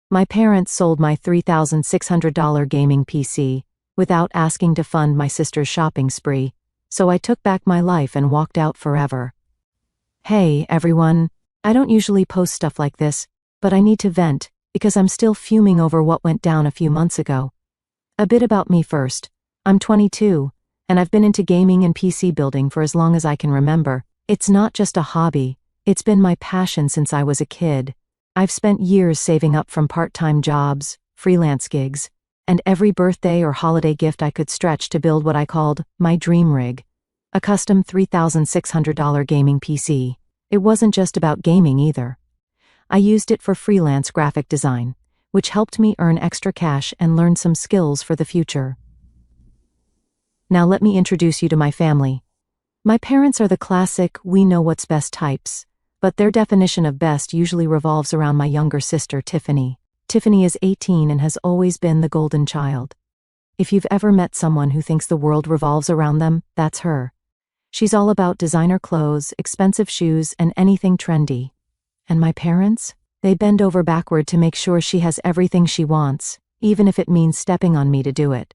My parents sold my $3,600 gaming PC without asking to fund my sister's shopping spree, so I took back my life and walked out forever. Hey, everyone. I don't usually post stuff like this, but I need to vent because I'm still fuming over what went down a few months ago. A bit about me first. I'm 22, and I've been into gaming and PC building for as long as I can remember. It's not just a hobby, it's been my passion since I was a kid. I've spent years saving up from part-time jobs, freelance gigs, and every birthday or holiday gift I could stretch to build what I called my dream rig, a custom $3,600 gaming PC. It wasn't just about gaming either. I used it for freelance graphic design, which helped me earn extra cash and learn some skills for the future. Now let me introduce you to my family. My parents are the classic we know what's best types, but their definition of best usually revolves around my younger sister, Tiffany. Tiffany is 18 and has always been the golden child. If you've ever met someone who thinks the world revolves around them, that's her. She's all about designer clothes, expensive shoes, and anything trendy. And my parents? They bend over backward to make sure she has everything she wants, even if it means stepping on me to do it.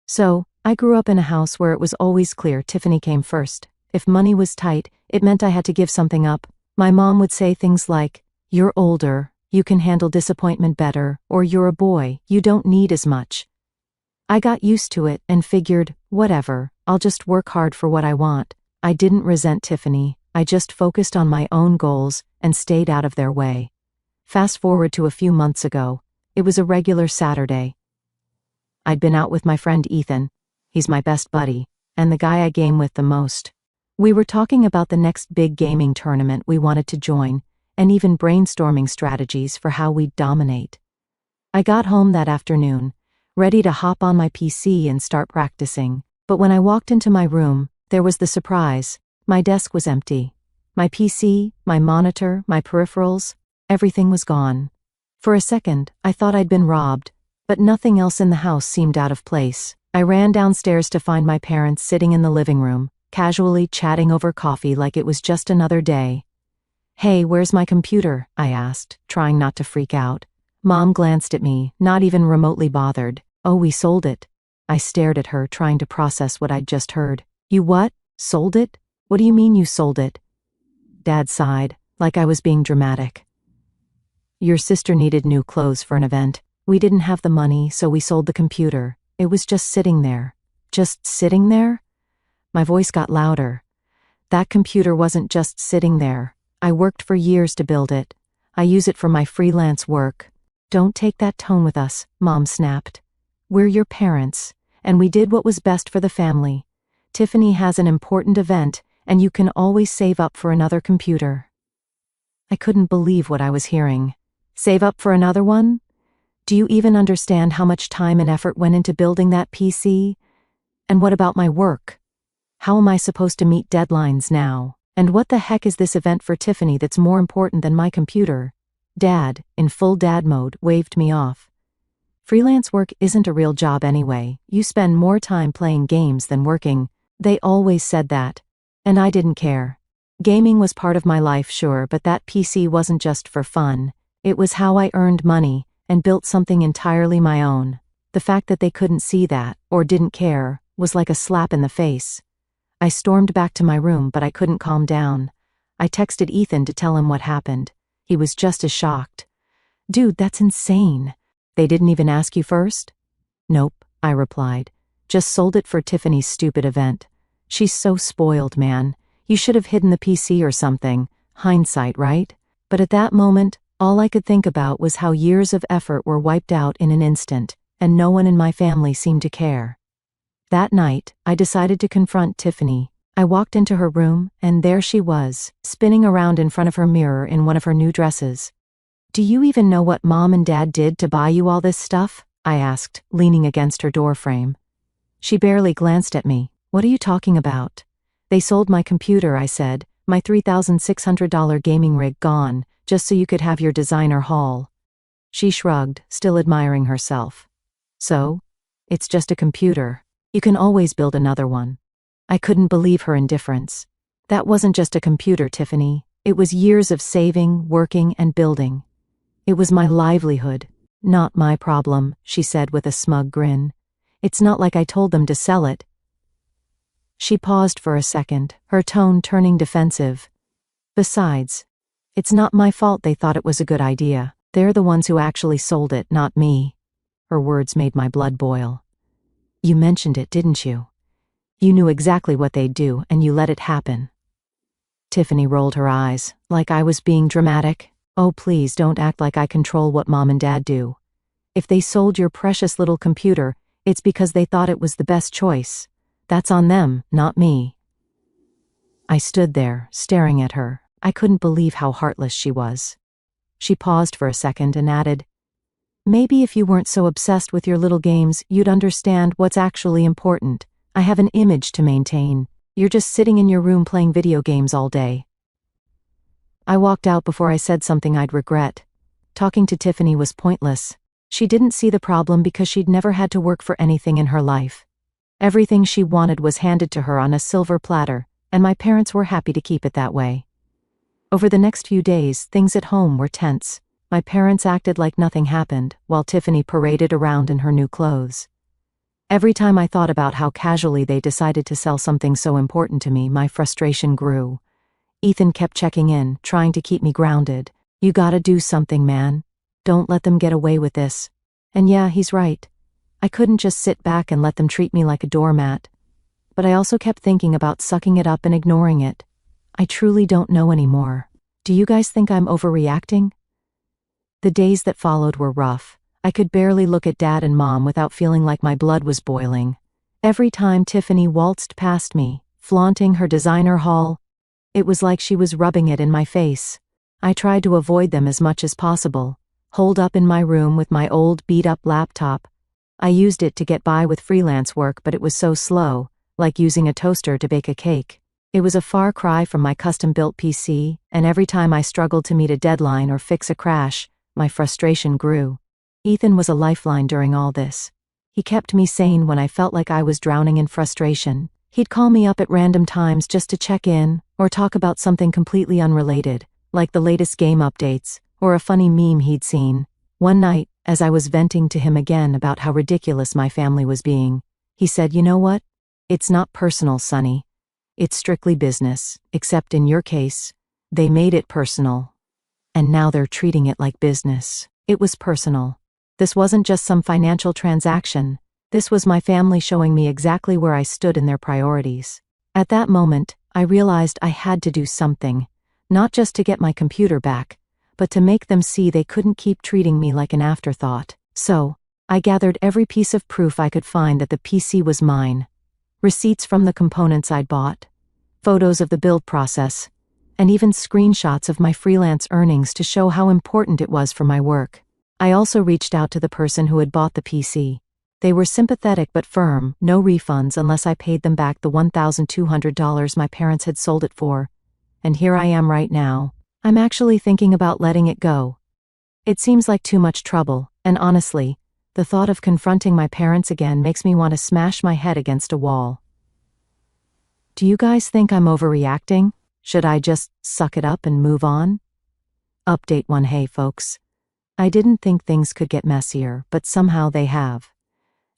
So, I grew up in a house where it was always clear Tiffany came first. If money was tight, it meant I had to give something up. My mom would say things like, "You're older, you can handle disappointment better," or "You're a boy, you don't need as much." I got used to it and figured, whatever, I'll just work hard for what I want. I didn't resent Tiffany, I just focused on my own goals and stayed out of their way. Fast forward to a few months ago. It was a regular Saturday. I'd been out with my friend Ethan. He's my best buddy, and the guy I game with the most. We were talking about the next big gaming tournament we wanted to join, and even brainstorming strategies for how we'd dominate. I got home that afternoon, ready to hop on my PC and start practicing, but when I walked into my room, there was the surprise. My desk was empty. My PC, my monitor, my peripherals, everything was gone. For a second, I thought I'd been robbed, but nothing else in the house seemed out of place. I ran downstairs to find my parents sitting in the living room, casually chatting over coffee like it was just another day. "Hey, where's my computer?" I asked, trying not to freak out. Mom glanced at me, not even remotely bothered. "Oh, we sold it." I stared at her, trying to process what I'd just heard. "You what? Sold it? What do you mean you sold it?" Dad sighed, like I was being dramatic. "Your sister needed new clothes for an event. We didn't have the money, so we sold the computer. It was just sitting there." "Just sitting there?" My voice got louder. "That computer wasn't just sitting there. I worked for years to build it. I use it for my freelance work." "Don't take that tone with us," Mom snapped. "We're your parents, and we did what was best for the family. Tiffany has an important event, and you can always save up for another computer." I couldn't believe what I was hearing. Save up for another one? Do you even understand how much time and effort went into building that PC? And what about my work? How am I supposed to meet deadlines now? And what the heck is this event for Tiffany that's more important than my computer? Dad, in full dad mode, waved me off. "Freelance work isn't a real job anyway. You spend more time playing games than working." They always said that. And I didn't care. Gaming was part of my life, sure, but that PC wasn't just for fun. It was how I earned money and built something entirely my own. The fact that they couldn't see that, or didn't care, was like a slap in the face. I stormed back to my room, but I couldn't calm down. I texted Ethan to tell him what happened. He was just as shocked. "Dude, that's insane. They didn't even ask you first?" "Nope," I replied. "Just sold it for Tiffany's stupid event. She's so spoiled, man. You should have hidden the PC or something. Hindsight, right?" But at that moment, all I could think about was how years of effort were wiped out in an instant, and no one in my family seemed to care. That night, I decided to confront Tiffany. I walked into her room, and there she was, spinning around in front of her mirror in one of her new dresses. "Do you even know what Mom and Dad did to buy you all this stuff?" I asked, leaning against her doorframe. She barely glanced at me. "What are you talking about?" "They sold my computer," I said, "my $3,600 gaming rig gone, just so you could have your designer haul." She shrugged, still admiring herself. "So? It's just a computer. You can always build another one." I couldn't believe her indifference. "That wasn't just a computer, Tiffany. It was years of saving, working, and building. It was my livelihood. Not my problem, she said with a smug grin. It's not like I told them to sell it. She paused for a second, her tone turning defensive. Besides, it's not my fault they thought it was a good idea. They're the ones who actually sold it, not me. Her words made my blood boil. You mentioned it, didn't you? You knew exactly what they'd do, and you let it happen. Tiffany rolled her eyes, like I was being dramatic. Oh, please don't act like I control what Mom and Dad do. If they sold your precious little computer, it's because they thought it was the best choice. That's on them, not me. I stood there, staring at her. I couldn't believe how heartless she was. She paused for a second and added, Maybe if you weren't so obsessed with your little games, you'd understand what's actually important. I have an image to maintain. You're just sitting in your room playing video games all day. I walked out before I said something I'd regret. Talking to Tiffany was pointless. She didn't see the problem because she'd never had to work for anything in her life. Everything she wanted was handed to her on a silver platter, and my parents were happy to keep it that way. Over the next few days, things at home were tense. My parents acted like nothing happened, while Tiffany paraded around in her new clothes. Every time I thought about how casually they decided to sell something so important to me, my frustration grew. Ethan kept checking in, trying to keep me grounded. You gotta do something, man. Don't let them get away with this. And yeah, he's right. I couldn't just sit back and let them treat me like a doormat. But I also kept thinking about sucking it up and ignoring it. I truly don't know anymore. Do you guys think I'm overreacting? The days that followed were rough. I could barely look at Dad and Mom without feeling like my blood was boiling. Every time Tiffany waltzed past me, flaunting her designer haul, it was like she was rubbing it in my face. I tried to avoid them as much as possible, holed up in my room with my old beat-up laptop. I used it to get by with freelance work, but it was so slow, like using a toaster to bake a cake. It was a far cry from my custom-built PC, and every time I struggled to meet a deadline or fix a crash, my frustration grew. Ethan was a lifeline during all this. He kept me sane when I felt like I was drowning in frustration. He'd call me up at random times just to check in, or talk about something completely unrelated, like the latest game updates, or a funny meme he'd seen. One night, as I was venting to him again about how ridiculous my family was being, he said, "You know what? It's not personal, Sonny. It's strictly business, except in your case, they made it personal. And now they're treating it like business." It was personal. This wasn't just some financial transaction. This was my family showing me exactly where I stood in their priorities. At that moment, I realized I had to do something, not just to get my computer back, but to make them see they couldn't keep treating me like an afterthought. So, I gathered every piece of proof I could find that the PC was mine. Receipts from the components I'd bought, photos of the build process, and even screenshots of my freelance earnings to show how important it was for my work. I also reached out to the person who had bought the PC. They were sympathetic but firm, no refunds unless I paid them back the $1,200 my parents had sold it for. And here I am right now. I'm actually thinking about letting it go. It seems like too much trouble, and honestly, the thought of confronting my parents again makes me want to smash my head against a wall. Do you guys think I'm overreacting? Should I just suck it up and move on? Update 1. Hey folks. I didn't think things could get messier, but somehow they have.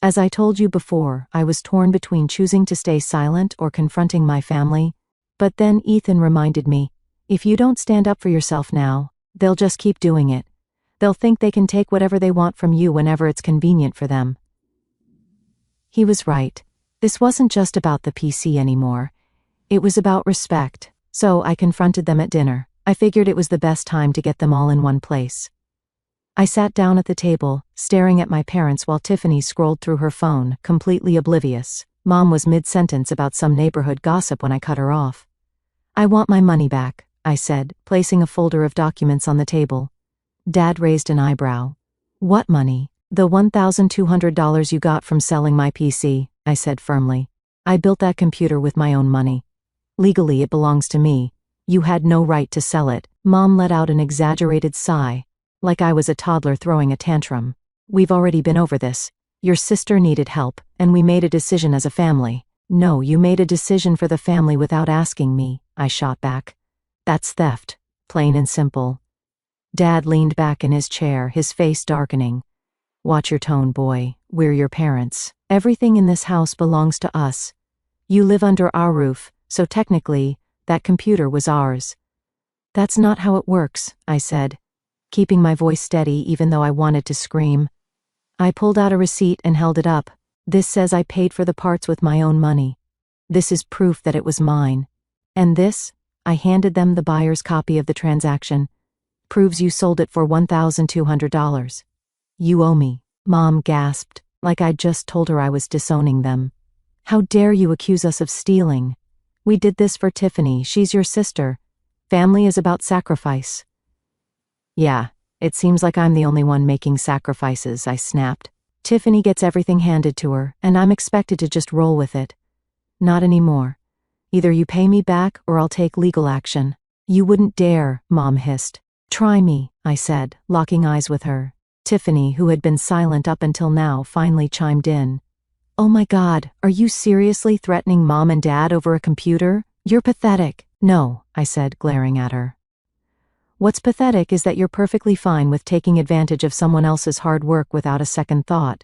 As I told you before, I was torn between choosing to stay silent or confronting my family. But then Ethan reminded me, if you don't stand up for yourself now, they'll just keep doing it. They'll think they can take whatever they want from you whenever it's convenient for them. He was right. This wasn't just about the PC anymore. It was about respect. So I confronted them at dinner. I figured it was the best time to get them all in one place. I sat down at the table, staring at my parents while Tiffany scrolled through her phone, completely oblivious. Mom was mid-sentence about some neighborhood gossip when I cut her off. "I want my money back," I said, placing a folder of documents on the table. Dad raised an eyebrow. "What money?" "The $1,200 you got from selling my PC," I said firmly. "I built that computer with my own money. Legally it belongs to me. You had no right to sell it." Mom let out an exaggerated sigh, like I was a toddler throwing a tantrum. "We've already been over this. Your sister needed help, and we made a decision as a family." "No, you made a decision for the family without asking me," I shot back. "That's theft, plain and simple." Dad leaned back in his chair, his face darkening. Watch your tone, boy. We're your parents. Everything in this house belongs to us. You live under our roof, so technically, that computer was ours. That's not how it works, I said, keeping my voice steady even though I wanted to scream. I pulled out a receipt and held it up. This says I paid for the parts with my own money. This is proof that it was mine. And this, I handed them the buyer's copy of the transaction, proves you sold it for $1,200. You owe me. Mom gasped, like I'd just told her I was disowning them. How dare you accuse us of stealing? We did this for Tiffany. She's your sister. Family is about sacrifice. Yeah, it seems like I'm the only one making sacrifices, I snapped. Tiffany gets everything handed to her, and I'm expected to just roll with it. Not anymore. Either you pay me back or I'll take legal action. You wouldn't dare, Mom hissed. Try me, I said, locking eyes with her. Tiffany, who had been silent up until now, finally chimed in. Oh my God, are you seriously threatening Mom and Dad over a computer? You're pathetic. No, I said, glaring at her. What's pathetic is that you're perfectly fine with taking advantage of someone else's hard work without a second thought.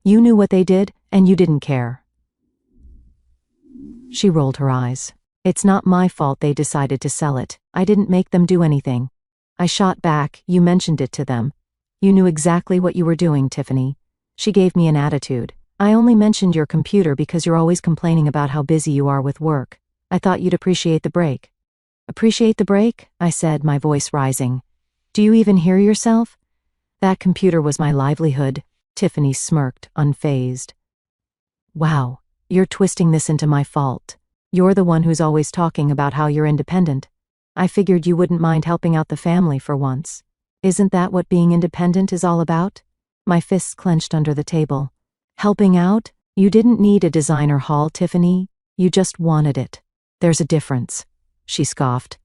You knew what they did, and you didn't care. She rolled her eyes. It's not my fault they decided to sell it. I didn't make them do anything. I shot back. You mentioned it to them. You knew exactly what you were doing, Tiffany. She gave me an attitude. I only mentioned your computer because you're always complaining about how busy you are with work. I thought you'd appreciate the break. Appreciate the break? I said, my voice rising. Do you even hear yourself? That computer was my livelihood. Tiffany smirked, unfazed. Wow, you're twisting this into my fault. You're the one who's always talking about how you're independent. I figured you wouldn't mind helping out the family for once. Isn't that what being independent is all about? My fists clenched under the table. Helping out? You didn't need a designer haul, Tiffany. You just wanted it. There's a difference. She scoffed.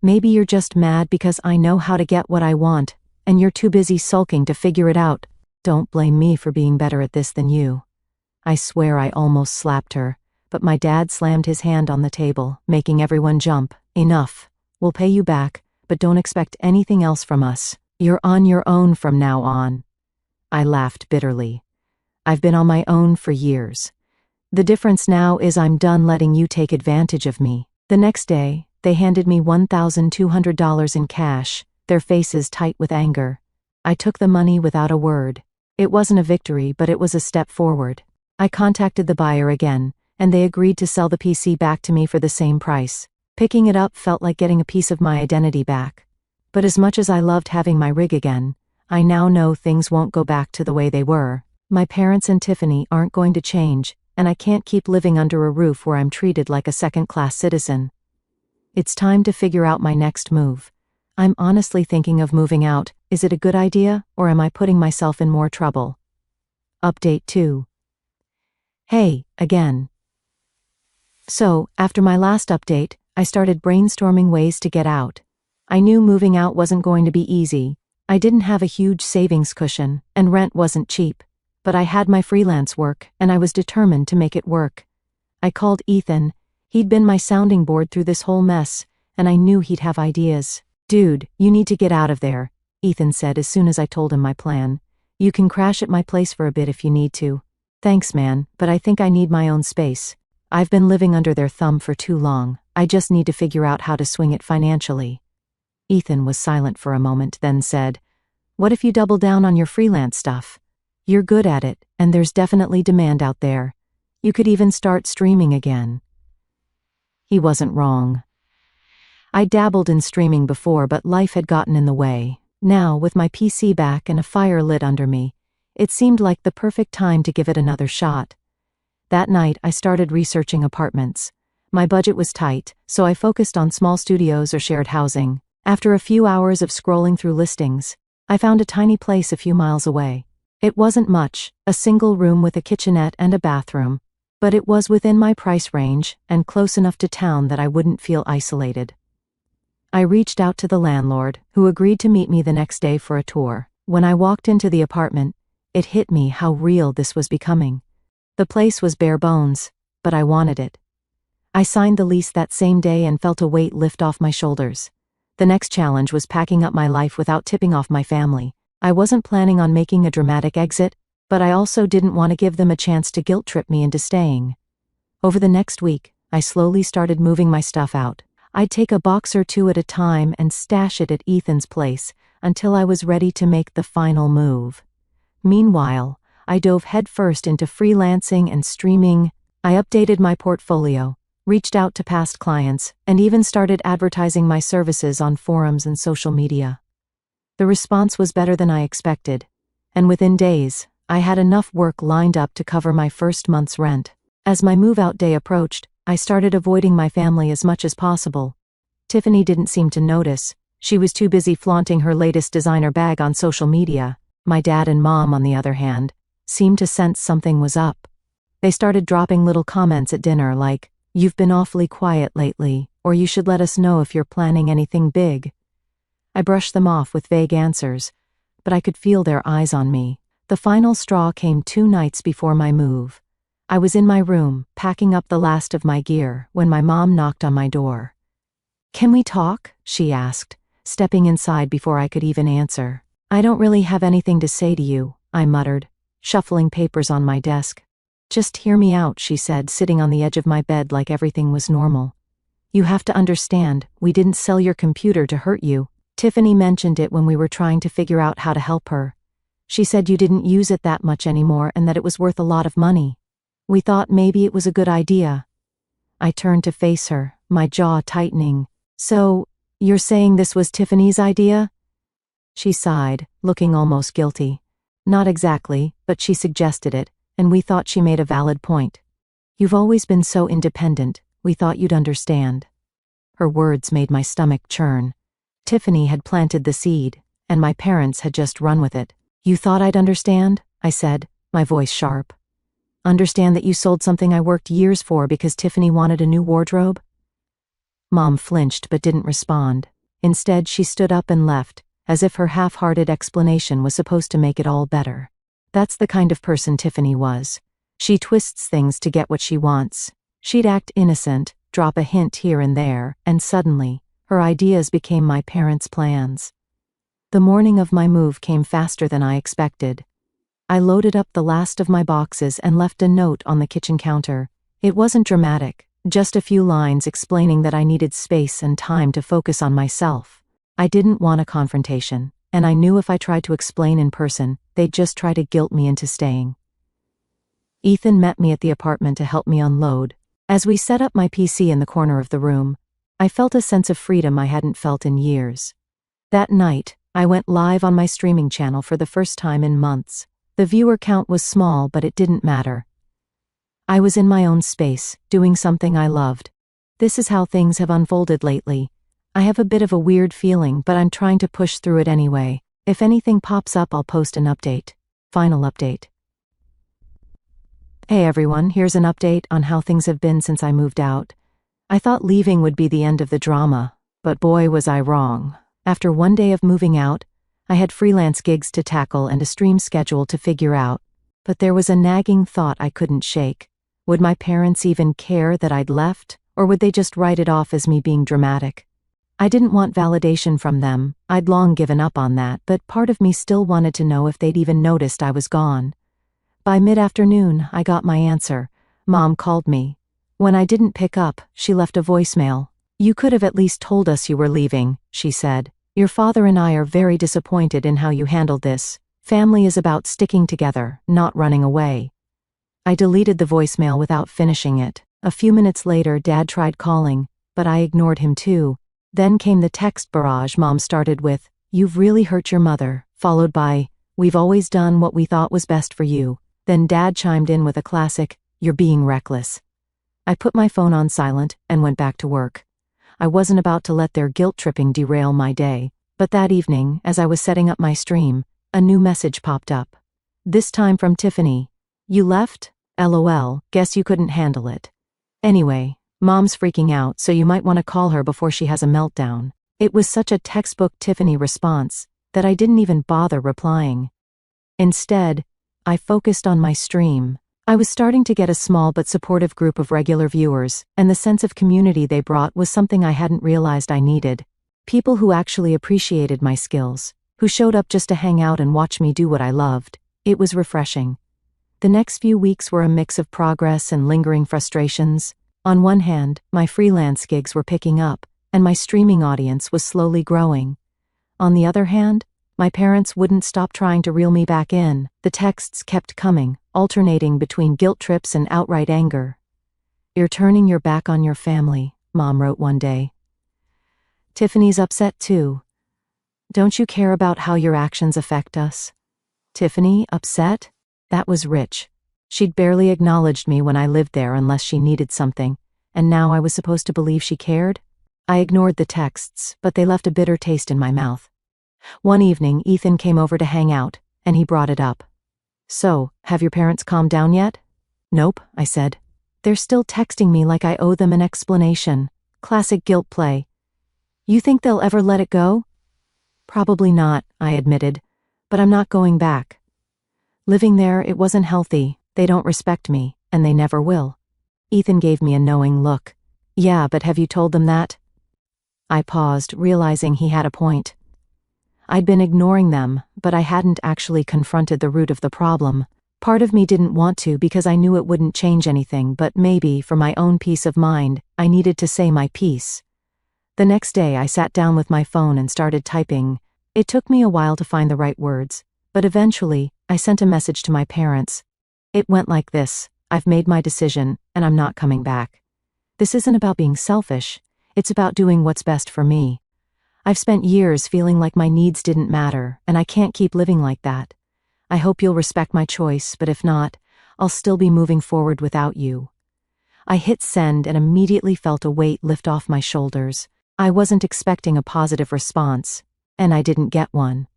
Maybe you're just mad because I know how to get what I want, and you're too busy sulking to figure it out. Don't blame me for being better at this than you. I swear I almost slapped her, but my dad slammed his hand on the table, making everyone jump. Enough. We'll pay you back, but don't expect anything else from us. You're on your own from now on. I laughed bitterly. I've been on my own for years. The difference now is I'm done letting you take advantage of me. The next day, they handed me $1,200 in cash, their faces tight with anger. I took the money without a word. It wasn't a victory, but it was a step forward. I contacted the buyer again, and they agreed to sell the PC back to me for the same price. Picking it up felt like getting a piece of my identity back. But as much as I loved having my rig again, I now know things won't go back to the way they were. My parents and Tiffany aren't going to change, and I can't keep living under a roof where I'm treated like a second-class citizen. It's time to figure out my next move. I'm honestly thinking of moving out. Is it a good idea, or am I putting myself in more trouble? Update 2. Hey, again. So, after my last update, I started brainstorming ways to get out. I knew moving out wasn't going to be easy. I didn't have a huge savings cushion, and rent wasn't cheap. But I had my freelance work, and I was determined to make it work. I called Ethan. He'd been my sounding board through this whole mess, and I knew he'd have ideas. Dude, you need to get out of there, Ethan said as soon as I told him my plan. You can crash at my place for a bit if you need to. Thanks, man, but I think I need my own space. I've been living under their thumb for too long. I just need to figure out how to swing it financially. Ethan was silent for a moment, then said, What if you double down on your freelance stuff? You're good at it, and there's definitely demand out there. You could even start streaming again. He wasn't wrong. I dabbled in streaming before, but life had gotten in the way. Now, with my PC back and a fire lit under me, it seemed like the perfect time to give it another shot. That night, I started researching apartments. My budget was tight, so I focused on small studios or shared housing. After a few hours of scrolling through listings, I found a tiny place a few miles away. It wasn't much, a single room with a kitchenette and a bathroom, but it was within my price range and close enough to town that I wouldn't feel isolated. I reached out to the landlord, who agreed to meet me the next day for a tour. When I walked into the apartment, it hit me how real this was becoming. The place was bare bones, but I wanted it. I signed the lease that same day and felt a weight lift off my shoulders. The next challenge was packing up my life without tipping off my family. I wasn't planning on making a dramatic exit, but I also didn't want to give them a chance to guilt trip me into staying. Over the next week, I slowly started moving my stuff out. I'd take a box or two at a time and stash it at Ethan's place until I was ready to make the final move. Meanwhile, I dove headfirst into freelancing and streaming. I updated my portfolio, reached out to past clients, and even started advertising my services on forums and social media. The response was better than I expected, and within days, I had enough work lined up to cover my first month's rent. As my move-out day approached, I started avoiding my family as much as possible. Tiffany didn't seem to notice. She was too busy flaunting her latest designer bag on social media. My dad and mom, on the other hand, seemed to sense something was up. They started dropping little comments at dinner like, "You've been awfully quiet lately," or "You should let us know if you're planning anything big." I brushed them off with vague answers, but I could feel their eyes on me. The final straw came 2 nights before my move. I was in my room, packing up the last of my gear, when my mom knocked on my door. "Can we talk?" she asked, stepping inside before I could even answer. "I don't really have anything to say to you," I muttered, shuffling papers on my desk. "Just hear me out," she said, sitting on the edge of my bed like everything was normal. "You have to understand, we didn't sell your computer to hurt you. Tiffany mentioned it when we were trying to figure out how to help her. She said you didn't use it that much anymore and that it was worth a lot of money. We thought maybe it was a good idea." I turned to face her, my jaw tightening. "So, you're saying this was Tiffany's idea?" She sighed, looking almost guilty. "Not exactly, but she suggested it, and we thought she made a valid point. You've always been so independent, we thought you'd understand." Her words made my stomach churn. Tiffany had planted the seed, and my parents had just run with it. "You thought I'd understand?" I said, my voice sharp. "Understand that you sold something I worked years for because Tiffany wanted a new wardrobe?" Mom flinched but didn't respond. Instead, she stood up and left, as if her half-hearted explanation was supposed to make it all better. That's the kind of person Tiffany was. She twists things to get what she wants. She'd act innocent, drop a hint here and there, and suddenly, her ideas became my parents' plans. The morning of my move came faster than I expected. I loaded up the last of my boxes and left a note on the kitchen counter. It wasn't dramatic, just a few lines explaining that I needed space and time to focus on myself. I didn't want a confrontation, and I knew if I tried to explain in person, they'd just try to guilt me into staying. Ethan met me at the apartment to help me unload. As we set up my PC in the corner of the room, I felt a sense of freedom I hadn't felt in years. That night, I went live on my streaming channel for the first time in months. The viewer count was small, but it didn't matter. I was in my own space, doing something I loved. This is how things have unfolded lately. I have a bit of a weird feeling, but I'm trying to push through it anyway. If anything pops up, I'll post an update. Final update. Hey everyone, here's an update on how things have been since I moved out. I thought leaving would be the end of the drama, but boy was I wrong. After one day of moving out, I had freelance gigs to tackle and a stream schedule to figure out, but there was a nagging thought I couldn't shake. Would my parents even care that I'd left, or would they just write it off as me being dramatic? I didn't want validation from them. I'd long given up on that, but part of me still wanted to know if they'd even noticed I was gone. By mid-afternoon, I got my answer. Mom called me. When I didn't pick up, she left a voicemail. "You could have at least told us you were leaving," she said. "Your father and I are very disappointed in how you handled this. Family is about sticking together, not running away." I deleted the voicemail without finishing it. A few minutes later, Dad tried calling, but I ignored him too. Then came the text barrage. Mom started with, "You've really hurt your mother," followed by, "We've always done what we thought was best for you." Then Dad chimed in with a classic, "You're being reckless." I put my phone on silent and went back to work. I wasn't about to let their guilt-tripping derail my day, but that evening, as I was setting up my stream, a new message popped up. This time from Tiffany. "You left? LOL, guess you couldn't handle it. Anyway, Mom's freaking out, so you might want to call her before she has a meltdown." It was such a textbook Tiffany response that I didn't even bother replying. Instead, I focused on my stream. I was starting to get a small but supportive group of regular viewers, and the sense of community they brought was something I hadn't realized I needed. People who actually appreciated my skills, who showed up just to hang out and watch me do what I loved. It was refreshing. The next few weeks were a mix of progress and lingering frustrations. On one hand, my freelance gigs were picking up, and my streaming audience was slowly growing. On the other hand, my parents wouldn't stop trying to reel me back in. The texts kept coming, alternating between guilt trips and outright anger. "You're turning your back on your family," Mom wrote one day. "Tiffany's upset too. Don't you care about how your actions affect us?" Tiffany, upset? That was rich. She'd barely acknowledged me when I lived there unless she needed something, and now I was supposed to believe she cared? I ignored the texts, but they left a bitter taste in my mouth. One evening, Ethan came over to hang out, and he brought it up. "So, have your parents calmed down yet?" "Nope," I said. "They're still texting me like I owe them an explanation. Classic guilt play. You think they'll ever let it go?" "Probably not," I admitted, "but I'm not going back. Living there, it wasn't healthy. They don't respect me, and they never will." Ethan gave me a knowing look. "Yeah, but have you told them that?" I paused, realizing he had a point. I'd been ignoring them, but I hadn't actually confronted the root of the problem. Part of me didn't want to because I knew it wouldn't change anything, but maybe, for my own peace of mind, I needed to say my piece. The next day I sat down with my phone and started typing. It took me a while to find the right words, but eventually, I sent a message to my parents. It went like this: "I've made my decision, and I'm not coming back. This isn't about being selfish, it's about doing what's best for me. I've spent years feeling like my needs didn't matter, and I can't keep living like that. I hope you'll respect my choice, but if not, I'll still be moving forward without you." I hit send and immediately felt a weight lift off my shoulders. I wasn't expecting a positive response, and I didn't get one.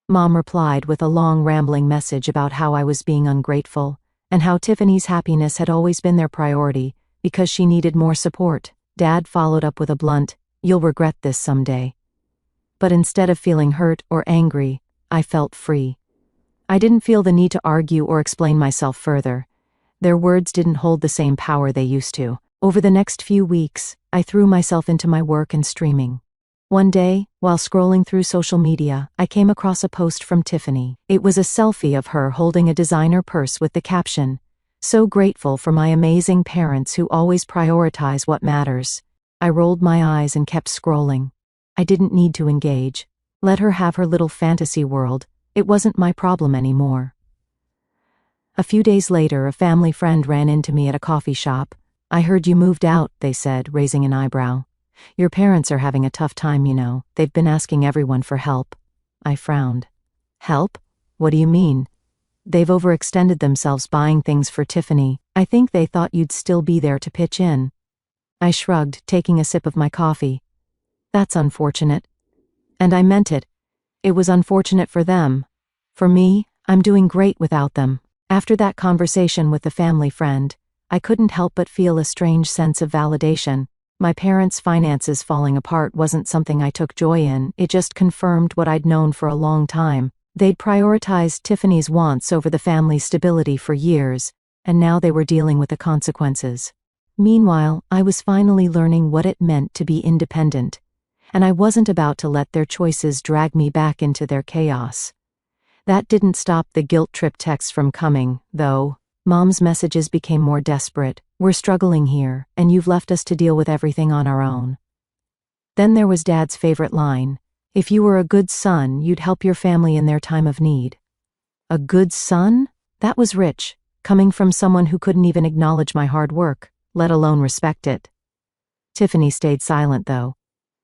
Mom replied with a long rambling message about how I was being ungrateful, and how Tiffany's happiness had always been their priority because she needed more support. Dad followed up with a blunt, "You'll regret this someday." But instead of feeling hurt or angry, I felt free. I didn't feel the need to argue or explain myself further. Their words didn't hold the same power they used to. Over the next few weeks, I threw myself into my work and streaming. One day, while scrolling through social media, I came across a post from Tiffany. It was a selfie of her holding a designer purse with the caption, "So grateful for my amazing parents who always prioritize what matters." I rolled my eyes and kept scrolling. I didn't need to engage. Let her have her little fantasy world. It wasn't my problem anymore. A few days later, a family friend ran into me at a coffee shop. "I heard you moved out," they said, raising an eyebrow. "Your parents are having a tough time, you know. They've been asking everyone for help." I frowned. "Help? What do you mean?" "They've overextended themselves buying things for Tiffany. I think they thought you'd still be there to pitch in." I shrugged, taking a sip of my coffee. "That's unfortunate." And I meant it. It was unfortunate for them. For me, I'm doing great without them. After that conversation with the family friend, I couldn't help but feel a strange sense of validation. My parents' finances falling apart wasn't something I took joy in, it just confirmed what I'd known for a long time. They'd prioritized Tiffany's wants over the family's stability for years, and now they were dealing with the consequences. Meanwhile, I was finally learning what it meant to be independent, and I wasn't about to let their choices drag me back into their chaos. That didn't stop the guilt trip texts from coming, though. Mom's messages became more desperate. "We're struggling here, and you've left us to deal with everything on our own." Then there was Dad's favorite line, "If you were a good son, you'd help your family in their time of need." A good son? That was rich, coming from someone who couldn't even acknowledge my hard work, let alone respect it. Tiffany stayed silent, though.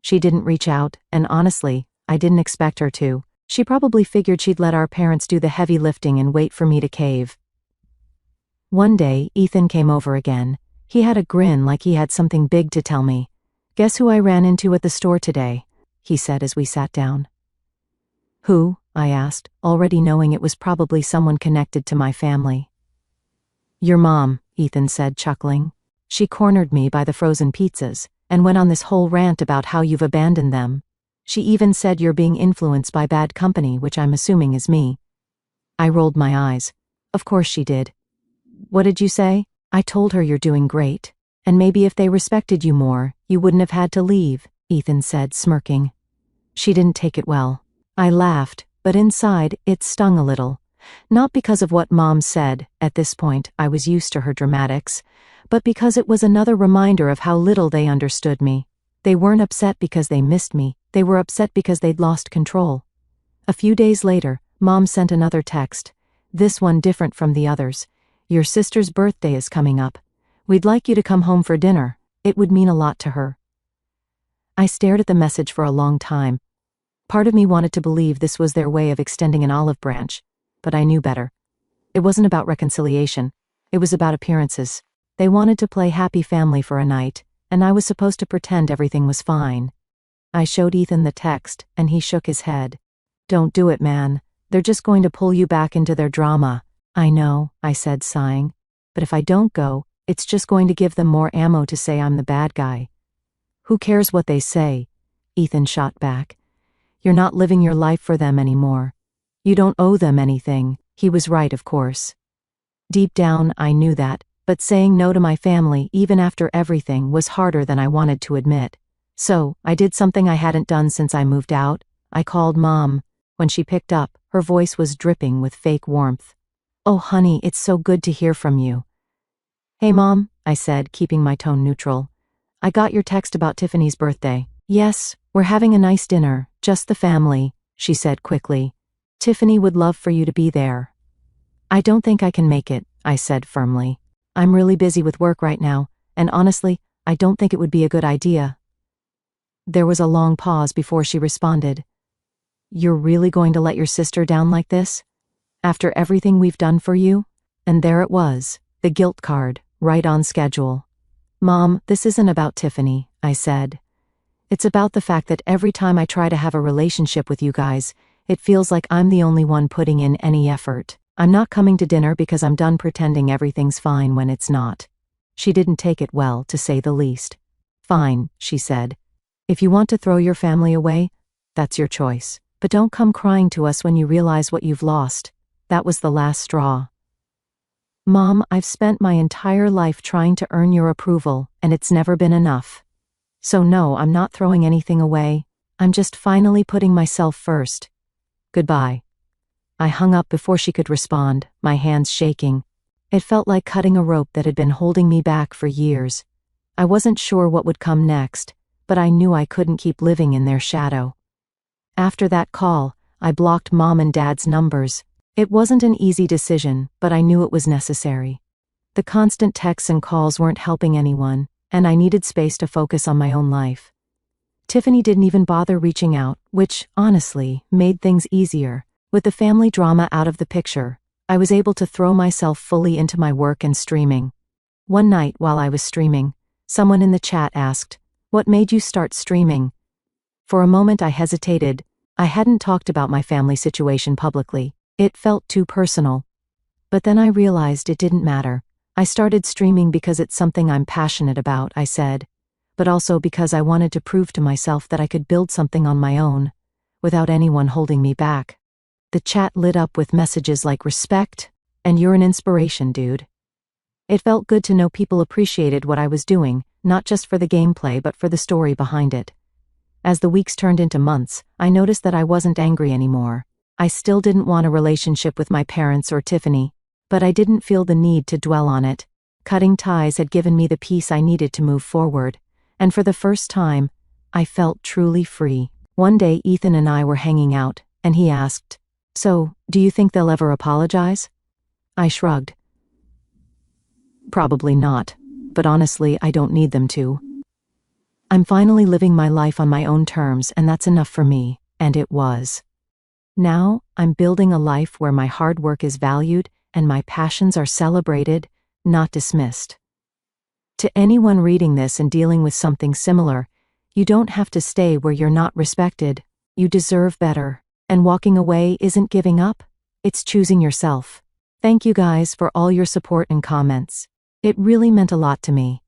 She didn't reach out, and honestly, I didn't expect her to. She probably figured she'd let our parents do the heavy lifting and wait for me to cave. One day, Ethan came over again. He had a grin like he had something big to tell me. "Guess who I ran into at the store today?" he said as we sat down. "Who?" I asked, already knowing it was probably someone connected to my family. "Your mom," Ethan said, chuckling. "She cornered me by the frozen pizzas, and went on this whole rant about how you've abandoned them. She even said you're being influenced by bad company, which I'm assuming is me." I rolled my eyes. Of course she did. "What did you say?" "I told her you're doing great. And maybe if they respected you more, you wouldn't have had to leave," Ethan said, smirking. She didn't take it well. I laughed, but inside, it stung a little. Not because of what Mom said, at this point, I was used to her dramatics, but because it was another reminder of how little they understood me. They weren't upset because they missed me, they were upset because they'd lost control. A few days later, Mom sent another text, this one different from the others. Your sister's birthday is coming up. We'd like you to come home for dinner. It would mean a lot to her. I stared at the message for a long time. Part of me wanted to believe this was their way of extending an olive branch, but I knew better. It wasn't about reconciliation. It was about appearances. They wanted to play happy family for a night, and I was supposed to pretend everything was fine. I showed Ethan the text, and he shook his head. Don't do it, man. They're just going to pull you back into their drama. I know, I said, sighing. But if I don't go, it's just going to give them more ammo to say I'm the bad guy. Who cares what they say? Ethan shot back. You're not living your life for them anymore. You don't owe them anything. He was right, of course. Deep down, I knew that, but saying no to my family, even after everything, was harder than I wanted to admit. So, I did something I hadn't done since I moved out. I called Mom. When she picked up, her voice was dripping with fake warmth. Oh, honey, it's so good to hear from you. Hey, Mom, I said, keeping my tone neutral. I got your text about Tiffany's birthday. Yes, we're having a nice dinner, just the family, she said quickly. Tiffany would love for you to be there. I don't think I can make it, I said firmly. I'm really busy with work right now, and honestly, I don't think it would be a good idea. There was a long pause before she responded. You're really going to let your sister down like this? After everything we've done for you? And there it was, the guilt card, right on schedule. Mom, this isn't about Tiffany, I said. It's about the fact that every time I try to have a relationship with you guys, it feels like I'm the only one putting in any effort. I'm not coming to dinner because I'm done pretending everything's fine when it's not. She didn't take it well, to say the least. Fine, she said. If you want to throw your family away, that's your choice. But don't come crying to us when you realize what you've lost. That was the last straw. Mom, I've spent my entire life trying to earn your approval, and it's never been enough. So no, I'm not throwing anything away. I'm just finally putting myself first. Goodbye. I hung up before she could respond, my hands shaking. It felt like cutting a rope that had been holding me back for years. I wasn't sure what would come next, but I knew I couldn't keep living in their shadow. After that call, I blocked Mom and Dad's numbers. It wasn't an easy decision, but I knew it was necessary. The constant texts and calls weren't helping anyone, and I needed space to focus on my own life. Tiffany didn't even bother reaching out, which, honestly, made things easier. With the family drama out of the picture, I was able to throw myself fully into my work and streaming. One night while I was streaming, someone in the chat asked, "What made you start streaming?" For a moment I hesitated. I hadn't talked about my family situation publicly. It felt too personal. But then I realized it didn't matter. I started streaming because it's something I'm passionate about, I said, but also because I wanted to prove to myself that I could build something on my own, without anyone holding me back. The chat lit up with messages like respect, and you're an inspiration, dude. It felt good to know people appreciated what I was doing, not just for the gameplay but for the story behind it. As the weeks turned into months, I noticed that I wasn't angry anymore. I still didn't want a relationship with my parents or Tiffany, but I didn't feel the need to dwell on it. Cutting ties had given me the peace I needed to move forward, and for the first time, I felt truly free. One day Ethan and I were hanging out, and he asked, "So, do you think they'll ever apologize?" I shrugged. Probably not, but honestly, I don't need them to. I'm finally living my life on my own terms, and that's enough for me, and it was. Now, I'm building a life where my hard work is valued and my passions are celebrated, not dismissed. To anyone reading this and dealing with something similar, you don't have to stay where you're not respected. You deserve better. And walking away isn't giving up, it's choosing yourself. Thank you guys for all your support and comments. It really meant a lot to me.